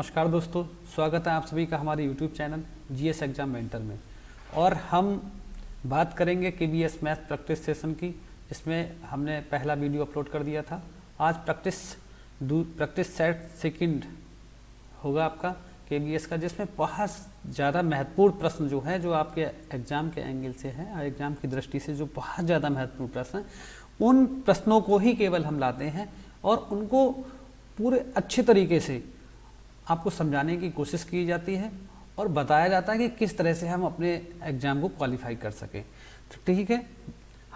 नमस्कार दोस्तों, स्वागत है आप सभी का हमारे YouTube channel GS exam mentor में। और हम बात करेंगे केबीएस मैथ प्रैक्टिस सेशन की। इसमें हमने पहला वीडियो अपलोड कर दिया था। आज प्रैक्टिस सेट सेकंड होगा आपका केबीएस का, जिसमें बहुत ज़्यादा महत्वपूर्ण प्रश्न जो है, जो आपके एग्ज़ाम के एंगल से है और एग्ज़ाम की दृष्टि से जो बहुत ज़्यादा महत्वपूर्ण प्रश्न हैं, उन प्रश्नों को ही केवल हम लाते हैं और उनको पूरे अच्छे तरीके से आपको समझाने की कोशिश की जाती है और बताया जाता है कि किस तरह से हम अपने एग्ज़ाम को क्वालिफाई कर सकें। तो ठीक है,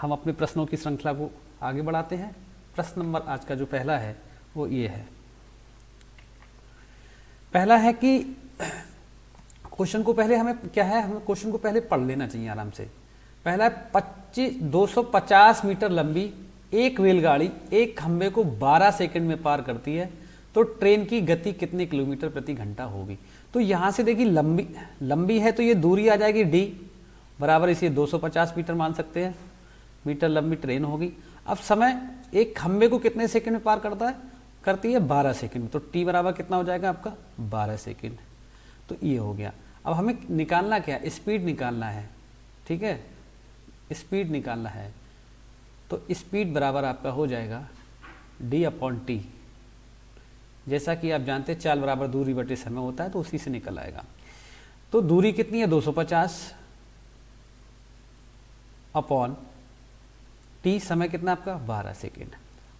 हम अपने प्रश्नों की श्रृंखला को आगे बढ़ाते हैं। प्रश्न नंबर आज का जो पहला है वो ये है। पहला है कि क्वेश्चन को पहले हमें क्वेश्चन को पहले पढ़ लेना चाहिए आराम से। पहला है 250 मीटर लंबी एक रेलगाड़ी एक खंभे को 12 सेकंड में पार करती है, तो ट्रेन की गति कितने किलोमीटर प्रति घंटा होगी। तो यहाँ से देखिए लंबी है तो ये दूरी आ जाएगी d बराबर इसे 250 मीटर मान सकते हैं, मीटर लंबी ट्रेन होगी। अब समय एक खंभे को कितने सेकंड में पार करती है 12 सेकंड में, तो t बराबर कितना हो जाएगा आपका 12 सेकंड। तो ये हो गया। अब हमें निकालना क्या, स्पीड निकालना है। ठीक है, स्पीड निकालना है तो स्पीड बराबर आपका हो जाएगा d/t। जैसा कि आप जानते हैं चाल बराबर दूरी बटे समय होता है, तो उसी से निकल आएगा। तो दूरी कितनी है 250 अपॉन t, समय कितना आपका 12 सेकेंड।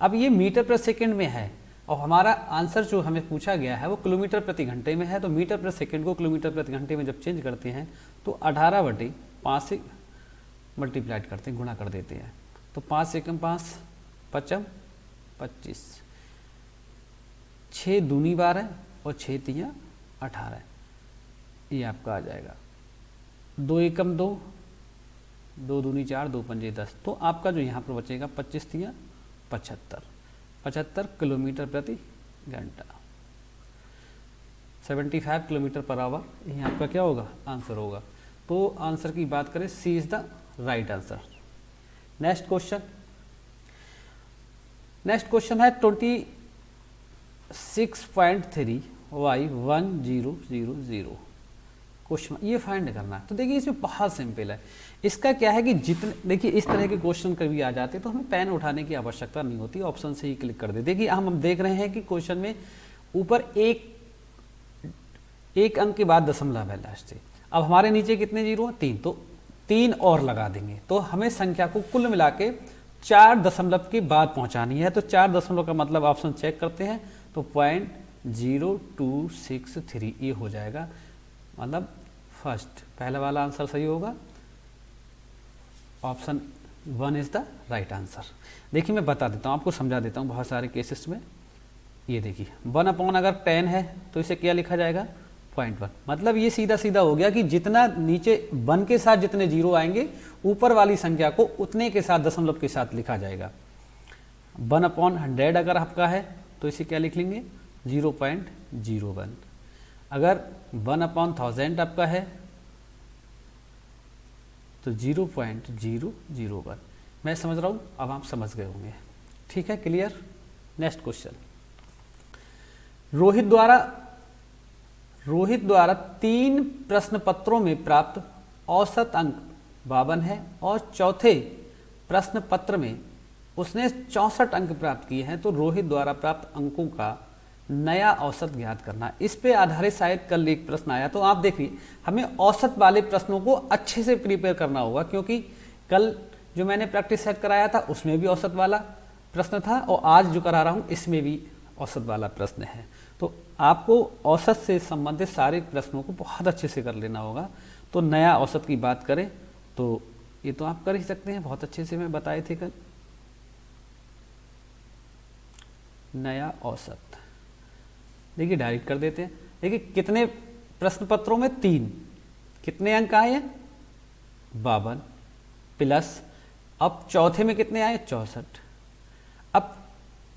अब ये मीटर प्रति सेकेंड में है और हमारा आंसर जो हमें पूछा गया है वो किलोमीटर प्रति घंटे में है। तो मीटर प्रति सेकेंड को किलोमीटर प्रति घंटे में जब चेंज करते हैं तो 18/5 से मल्टीप्लाइड करते हैं, गुणा कर देते हैं। तो 5 सेकंड 5 5 25, 6 दूनी 12 और 6 तियाँ 18, ये आपका आ जाएगा। 2 एकम 2, 2 दूनी 4, 2 पंजे 10। तो आपका जो यहाँ पर बचेगा 25 तियाँ 75 किलोमीटर प्रति घंटा, 75 किलोमीटर पर आवर, ये आपका क्या होगा आंसर होगा। तो आंसर की बात करें, C is the right answer. Next question है 26.3 y 1000 क्वेश्चन, ये फाइंड करना है। तो देखिए इसमें बहुत सिंपल है। इसका क्या है कि देखिए इस तरह के क्वेश्चन कभी आ जाते तो हमें पेन उठाने की आवश्यकता नहीं होती, ऑप्शन से ही क्लिक कर दे। देखिए हम देख रहे हैं कि क्वेश्चन में ऊपर एक अंक के बाद दशमलव है लास्ट से। अब हमारे नीचे कितने जीरो हैं 3, तो 3 और लगा देंगे तो हमें संख्या को कुल मिला के 4 दशमलव के बाद पहुंचानी है। तो 4 दशमलव का मतलब ऑप्शन चेक करते हैं तो 0.0263 ये हो जाएगा, मतलब फर्स्ट पहला वाला आंसर सही होगा। Option 1 is the right answer. देखिए मैं बता देता हूँ, आपको समझा देता हूँ बहुत सारे केसेस में। ये देखिए 1 अगर 10 है तो इसे क्या लिखा जाएगा 0.1, मतलब ये सीधा सीधा हो गया कि जितना नीचे 1 के साथ जितने जीरो आएंगे ऊपर वाली संख्या को उतने के साथ दशमलव के साथ लिखा जाएगा। 1/100 अगर आपका है तो इसे क्या लिख लेंगे 0.01। अगर 1/1000 आपका है तो 0.001। मैं समझ रहा हूँ, अब आप समझ गए होंगे। ठीक है, क्लियर। नेक्स्ट क्वेश्चन, रोहित द्वारा 3 प्रश्न पत्रों में प्राप्त औसत अंक 52 है और चौथे प्रश्न पत्र में उसने 64 अंक प्राप्त किए हैं। तो रोहित द्वारा प्राप्त अंकों का नया औसत ज्ञात करना। इस पे आधारित शायद कल एक प्रश्न आया, तो आप देखिए हमें औसत वाले प्रश्नों को अच्छे से प्रिपेयर करना होगा, क्योंकि कल जो मैंने प्रैक्टिस सेट कराया था उसमें भी औसत वाला प्रश्न था और आज जो करा रहा हूँ इसमें भी औसत वाला प्रश्न है। तो आपको औसत से संबंधित सारे प्रश्नों को बहुत अच्छे से कर लेना होगा। तो नया औसत की बात करें तो ये तो आप कर ही सकते हैं, बहुत अच्छे से मैं बताए थे कल। नया औसत देखिए डायरेक्ट कर देते हैं। देखिए कितने प्रश्न पत्रों में 3, कितने अंक आए 52 प्लस, अब चौथे में कितने आए 64। अब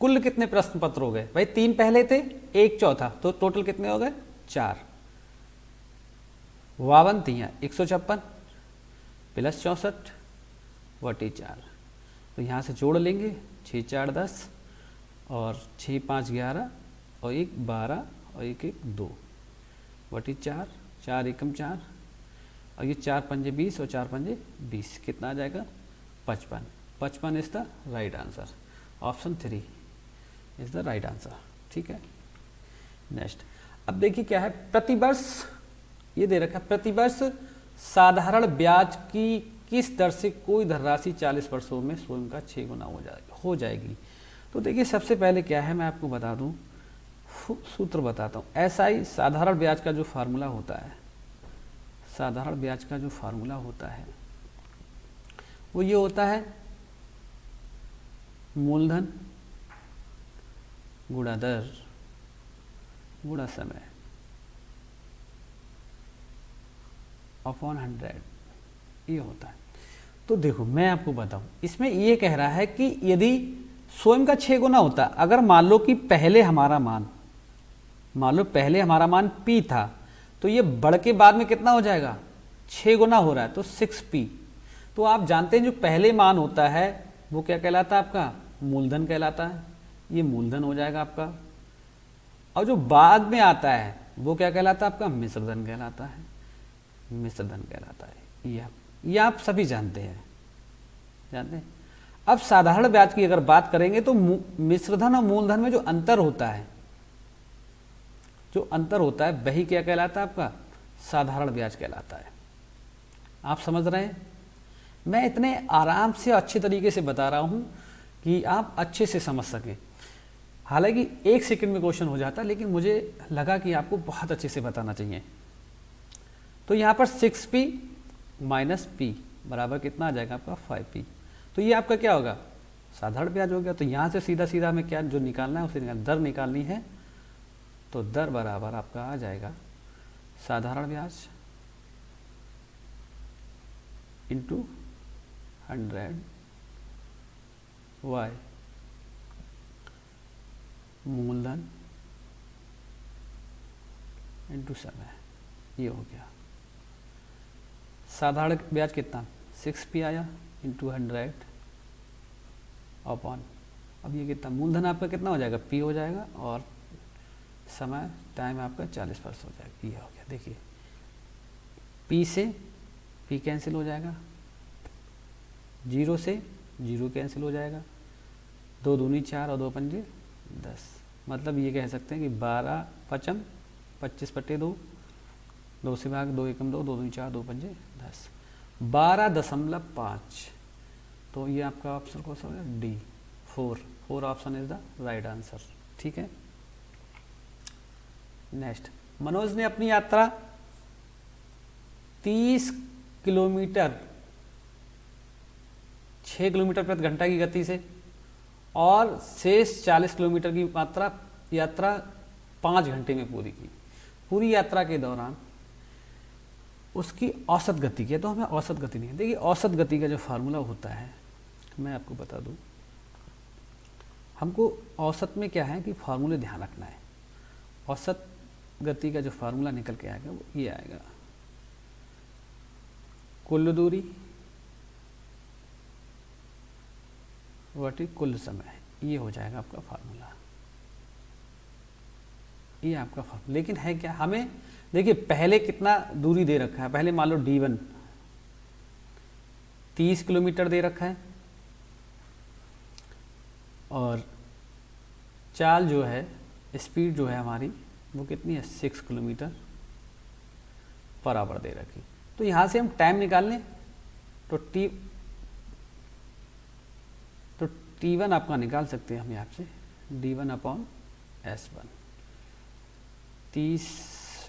कुल कितने प्रश्न पत्र हो गए भाई, 3 पहले थे 1 चौथा, तो टोटल कितने हो गए 4। 52 तियाँ 156 प्लस 64/4। तो यहाँ से जोड़ लेंगे 6 4 10 और 6 5 11 और 1 12 और एक एक 2 बटी 4, 4 एकम 4 और ये 4 पंजे 20 और 4 पंजे 20, कितना आ जाएगा 55। 55 is the right answer, option 3 is the right answer. ठीक है, नेक्स्ट। अब देखिए क्या है, प्रतिवर्ष ये दे रखा है, प्रतिवर्ष साधारण ब्याज की किस दर से कोई धनराशि 40 वर्षों में स्वयं का 6 गुना हो जाएगी। तो देखिए सबसे पहले क्या है, मैं आपको बता दूं, सूत्र बताता हूं। एसआई साधारण ब्याज का जो फार्मूला होता है, साधारण ब्याज का जो फार्मूला होता है वो ये होता है मूलधन गुणा दर गुणा समय अपॉन 100, ये होता है। तो देखो मैं आपको बताऊं, इसमें ये कह रहा है कि यदि स्वयं का 6 गुना होता, अगर मान लो कि पहले हमारा मान P था, तो ये बढ़ के बाद में कितना हो जाएगा 6 गुना हो रहा है तो 6P। तो आप जानते हैं जो पहले मान होता है वो क्या कहलाता है, आपका मूलधन कहलाता है, ये मूलधन हो जाएगा आपका। और जो बाद में आता है वो क्या कहलाता है, आपका मिश्रधन कहलाता है, मिश्रधन कहलाता है। ये आप सभी जानते हैं। अब साधारण ब्याज की अगर बात करेंगे तो मिश्रधन और मूलधन में जो अंतर होता है, वही क्या कहलाता है, आपका साधारण ब्याज कहलाता है। आप समझ रहे हैं, मैं इतने आराम से अच्छे तरीके से बता रहा हूं कि आप अच्छे से समझ सकें। हालांकि 1 सेकंड में क्वेश्चन हो जाता, लेकिन मुझे लगा कि आपको बहुत अच्छे से बताना चाहिए। तो यहाँ पर 6P माइनस P बराबर कितना आ जाएगा, आपका 5P। तो ये आपका क्या होगा, साधारण ब्याज हो गया। तो यहाँ से सीधा सीधा हमें क्या जो निकालना है उसे दर निकालनी है। तो दर बराबर आपका आ जाएगा साधारण ब्याज इंटू 100 y मूलधन इंटू समय, ये हो गया। साधारण ब्याज कितना 6P आया इंटू 100 अपॉन, अब ये कितना मूलधन आपका कितना हो जाएगा P हो जाएगा, और समय टाइम आपका 40 वर्ष हो जाएगा। ये हो गया। देखिए P से P कैंसिल हो जाएगा, 0 से 0 कैंसिल हो जाएगा, 2 दूनी 4 और 2 पंजे 10। मतलब ये कह सकते हैं कि 12 पचम 25 बटे 2, 2 से भाग 2 एकम 2, 2 दूनी 4, 2 पंजे 10, 12.5। तो ये आपका ऑप्शन कौन सा हो गया, D 4 option is the right answer. ठीक है, नेक्स्ट। मनोज ने अपनी यात्रा 30 किलोमीटर 6 किलोमीटर प्रति घंटा की गति से और शेष 40 किलोमीटर की यात्रा 5 घंटे में पूरी की। पूरी यात्रा के दौरान उसकी औसत गति की है, तो हमें औसत गति नहीं है। देखिए औसत गति का जो फार्मूला होता है मैं आपको बता दूं, हमको औसत में क्या है कि फार्मूले ध्यान रखना है। औसत गति का जो फार्मूला निकल के आएगा वो ये आएगा, कुल दूरी बटी कुल समय, ये हो जाएगा आपका फार्मूला। ये आपका फार्मूला, लेकिन है क्या, हमें देखिए पहले कितना दूरी दे रखा है। पहले मान लो D1 30 किलोमीटर दे रखा है और चाल जो है, स्पीड जो है हमारी वो कितनी है 6 किलोमीटर पर आवर दे रखी। तो यहां से हम टाइम निकाल लें तो T1 आपका निकाल सकते हैं हम यहाँ से, D1 अपॉन S1, 30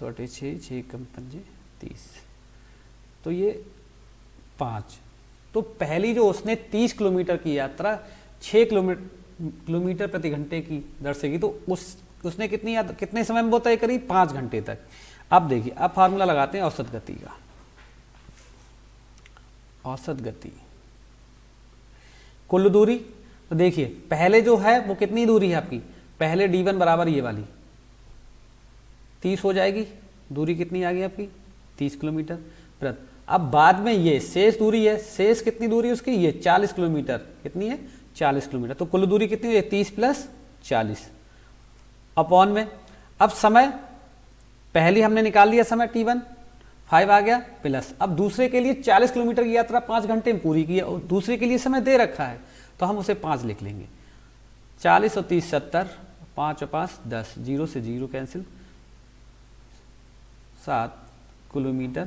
बटे 6 कम 5 30, तो ये 5। तो पहली जो उसने 30 किलोमीटर की यात्रा 6 किलोमीटर प्रति घंटे की दर से की, तो उसने कितने समय में वो तय करी 5 घंटे तक। अब देखिए, अब फार्मूला लगाते हैं औसत गति का। औसत गति कुल दूरी, तो देखिए पहले जो है वो कितनी दूरी है आपकी, पहले D1 बराबर ये वाली 30 हो जाएगी, दूरी कितनी आ गई आपकी 30 किलोमीटर प्रति। अब बाद में ये शेष दूरी है, शेष कितनी दूरी उसकी, ये 40 किलोमीटर, कितनी है 40 किलोमीटर। तो कुल दूरी कितनी है 30 प्लस 40 अपॉन में। अब समय पहले हमने निकाल लिया समय t1 5 आ गया प्लस, अब दूसरे के लिए 40 किलोमीटर की यात्रा 5 घंटे में पूरी की है और दूसरे के लिए समय दे रखा है तो हम उसे 5 लिख लेंगे। 40 और 30 70, 5 और 5 10, 0 से 0 कैंसिल, 7 किलोमीटर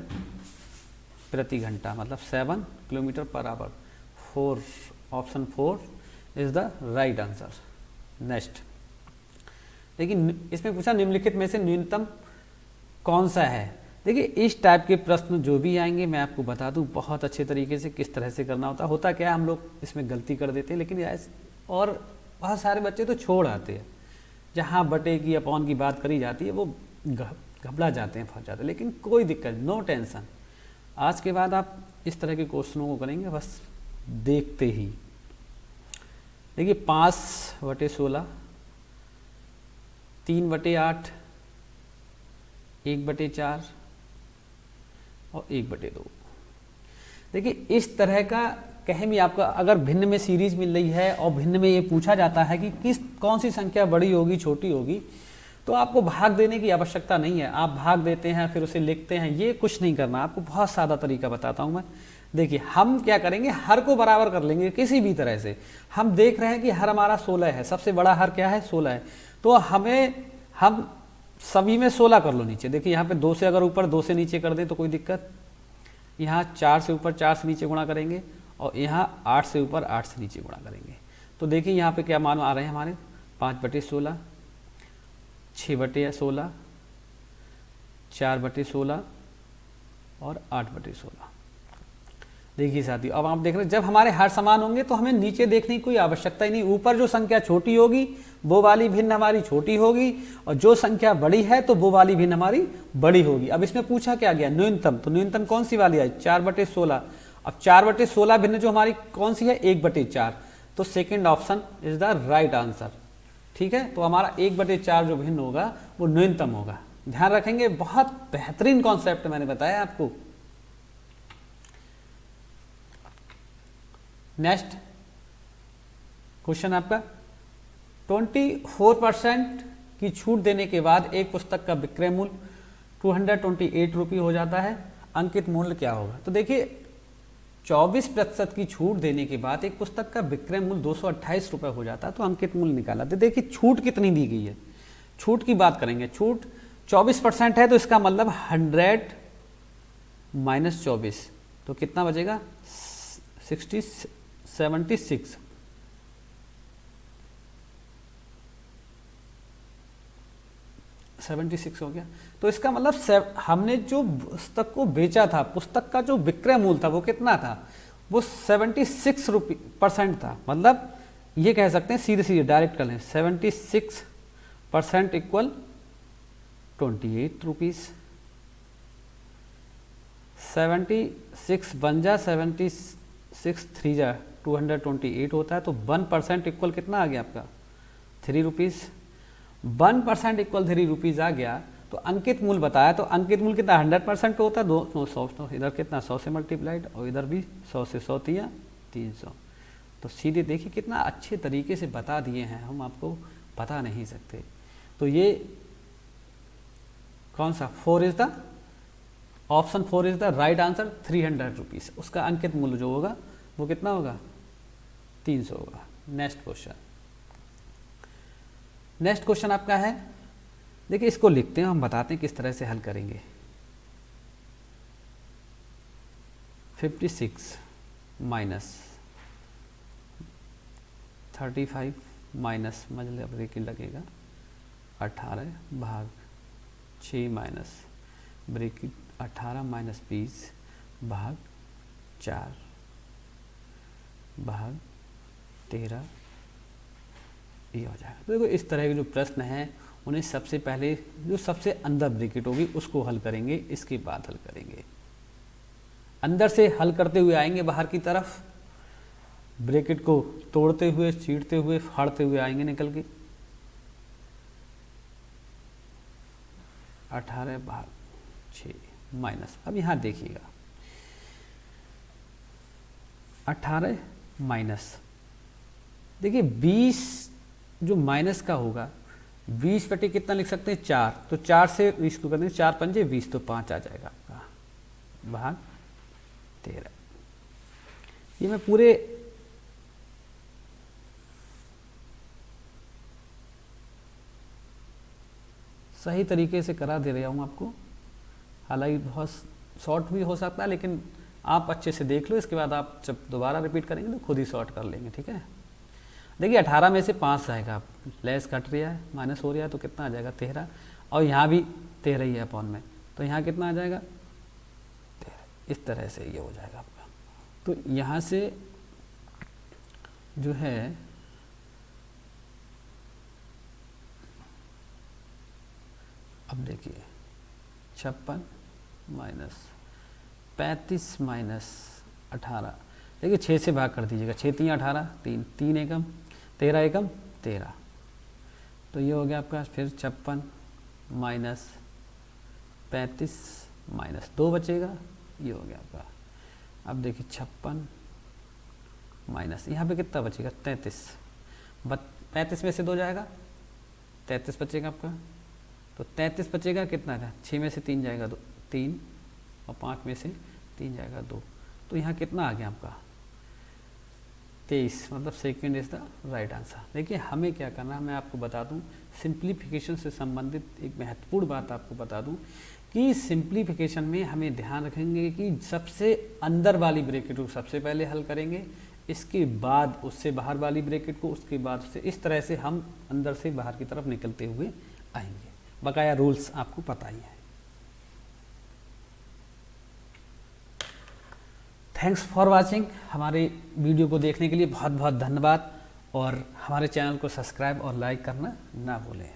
प्रति घंटा मतलब 7 kilometre per hour. 4 option 4 is the right answer. Next देखिए इसमें पूछा निम्नलिखित में से न्यूनतम कौन सा है। देखिए इस टाइप के प्रश्न जो भी आएंगे मैं आपको बता दूं बहुत अच्छे तरीके से किस तरह से करना होता है। होता क्या है हम लोग इसमें गलती कर देते हैं, लेकिन और बहुत सारे बच्चे तो छोड़ आते हैं, जहाँ बटे की अपॉन की बात करी जाती है वो घबरा जाते हैं, फंस जाते हैं। लेकिन कोई दिक्कत, नो टेंशन, आज के बाद आप इस तरह के क्वेश्चनों को करेंगे बस देखते ही। देखिए 5/16, 3/8, 1/4 और 1/2। देखिए इस तरह का कहीं भी आपका अगर भिन्न में सीरीज मिल रही है और भिन्न में ये पूछा जाता है कि कौन सी संख्या बड़ी होगी छोटी होगी, तो आपको भाग देने की आवश्यकता नहीं है। आप भाग देते हैं फिर उसे लिखते हैं, ये कुछ नहीं करना। आपको बहुत सादा तरीका बताता हूँ मैं। देखिए हम क्या करेंगे, हर को बराबर कर लेंगे किसी भी तरह से। हम देख रहे हैं कि हर हमारा 16 है, सबसे बड़ा हर क्या है 16 है, तो हम सभी में 16 कर लो नीचे। देखिए यहाँ पे 2 से अगर ऊपर 2 से नीचे कर दें तो कोई दिक्कत, यहाँ 4 से ऊपर 4 से नीचे गुणा करेंगे और यहाँ 8 से ऊपर 8 से नीचे गुणा करेंगे। तो देखिए यहाँ पे क्या मान आ रहे हैं हमारे 5/16, 6/16, 4/16 और 8/16। देखिए साथी अब आप देख रहे हैं जब हमारे हर समान होंगे तो हमें नीचे देखने की कोई आवश्यकता ही नहीं। ऊपर जो संख्या छोटी होगी वो वाली भिन्न हमारी छोटी होगी और जो संख्या बड़ी है तो वो वाली भिन्न हमारी बड़ी होगी। अब इसमें पूछा क्या गया न्यूनतम, तो न्यूनतम कौन सी वाली आई 4/16। अब 4/16 भिन्न जो हमारी कौन सी है 1/4, तो second option is the right answer. ठीक है, तो हमारा 1/4 जो भिन्न होगा वो न्यूनतम होगा। ध्यान रखेंगे, बहुत बेहतरीन कॉन्सेप्ट मैंने बताया आपको। नेक्स्ट क्वेश्चन आपका 24% की छूट देने के बाद एक पुस्तक का विक्रय मूल्य 228 रुपये हो जाता है, अंकित मूल्य क्या होगा। तो देखिए 24% की छूट देने के बाद एक पुस्तक का विक्रय मूल्य 228 रुपये हो जाता है, तो अंकित मूल्य निकाला। तो देखिए छूट कितनी दी गई है, छूट की बात करेंगे। छूट 24% है तो इसका मतलब 100 - 24 तो कितना बचेगा 76 76 हो गया। तो इसका मतलब हमने जो पुस्तक को बेचा था, पुस्तक का जो विक्रय मूल्य था वो कितना था, वो 76% था। मतलब ये कह सकते हैं सीधे सीधे डायरेक्ट कर लें 76% इक्वल 28 रुपीज़। 76 बन जा 76 3 जा 228 होता है, तो 1% इक्वल कितना आ गया आपका 3 रुपीज़। 1% इक्वल 3 रुपीज़ आ गया। तो अंकित मूल्य बताया, तो अंकित मूल्य कितना 100% पे होता है, 100 इधर कितना 100 से मल्टीप्लाइड और इधर भी 100 से 100 तिया 300। तो सीधे देखिए कितना अच्छे तरीके से बता दिए हैं, हम आपको बता नहीं सकते। तो ये कौन सा 4 is the option 4 is the right answer. 300 rupees उसका अंकित मूल्य जो होगा वो कितना होगा 300 होगा। नेक्स्ट क्वेश्चन, नेक्स्ट क्वेश्चन आपका है, देखिए इसको लिखते हैं, हम बताते हैं किस तरह से हल करेंगे। 56 माइनस 35 माइनस मतलब ब्रेकेट लगेगा 18 भाग 6 माइनस ब्रेकेट 18 माइनस 20 भाग 4 भाग 13 ये हो जाएगा। तो देखो इस तरह के जो प्रश्न हैं उन्हें सबसे पहले जो सबसे अंदर ब्रैकेट होगी उसको हल करेंगे, इसके बाद हल करेंगे। अंदर से हल करते हुए आएंगे बाहर की तरफ, ब्रैकेट को तोड़ते हुए, चीरते हुए, फाड़ते हुए आएंगे निकल के। 18 भाग 6 माइनस, अब यहाँ देखिएगा 18 माइनस, देखिए 20 जो माइनस का होगा 20 बटे कितना लिख सकते हैं 4, तो 4 से 20 को कर देंगे, 4 पंजे 20, तो 5 आ जाएगा आपका भाग 13। ये मैं पूरे सही तरीके से करा दे रहा हूँ आपको, हालांकि बहुत शॉर्ट भी हो सकता है, लेकिन आप अच्छे से देख लो, इसके बाद आप जब दोबारा रिपीट करेंगे तो खुद ही शॉर्ट कर लेंगे। ठीक है, देखिए 18 में से 5 आएगा, लेस कट रहा है, माइनस हो रहा है, तो कितना आ जाएगा 13, और यहाँ भी 13 ही है अपॉन में, तो यहाँ कितना आ जाएगा 13। इस तरह से ये हो जाएगा आपका। तो यहाँ से जो है अब देखिए 56 माइनस 35 माइनस 18, देखिए 6 से भाग कर दीजिएगा, 6 3 18, 3 3 एकम 13 एकम 13, तो ये हो गया आपका फिर 56 माइनस 35 माइनस 2 बचेगा, ये हो गया आपका। अब देखिए 56 माइनस यहाँ पे कितना बचेगा 33, 35 में से 2 जाएगा 33 बचेगा आपका, तो 33 बचेगा कितना था, 6 में से 3 जाएगा 2 3, और 5 में से 3 जाएगा 2, तो यहाँ कितना आ गया आपका 23, मतलब second is the right answer. देखिए हमें क्या करना है, मैं आपको बता दूं, सिंप्लीफिकेशन से संबंधित एक महत्वपूर्ण बात आपको बता दूं कि सिंप्लीफिकेशन में हमें ध्यान रखेंगे कि सबसे अंदर वाली ब्रैकेट को सबसे पहले हल करेंगे, इसके बाद उससे बाहर वाली ब्रैकेट को, उसके बाद से, इस तरह से हम अंदर से बाहर की तरफ निकलते हुए आएंगे। बकाया रूल्स आपको पता ही है। थैंक्स फॉर वाचिंग, हमारे वीडियो को देखने के लिए बहुत बहुत धन्यवाद, और हमारे चैनल को सब्सक्राइब और लाइक करना ना भूलें।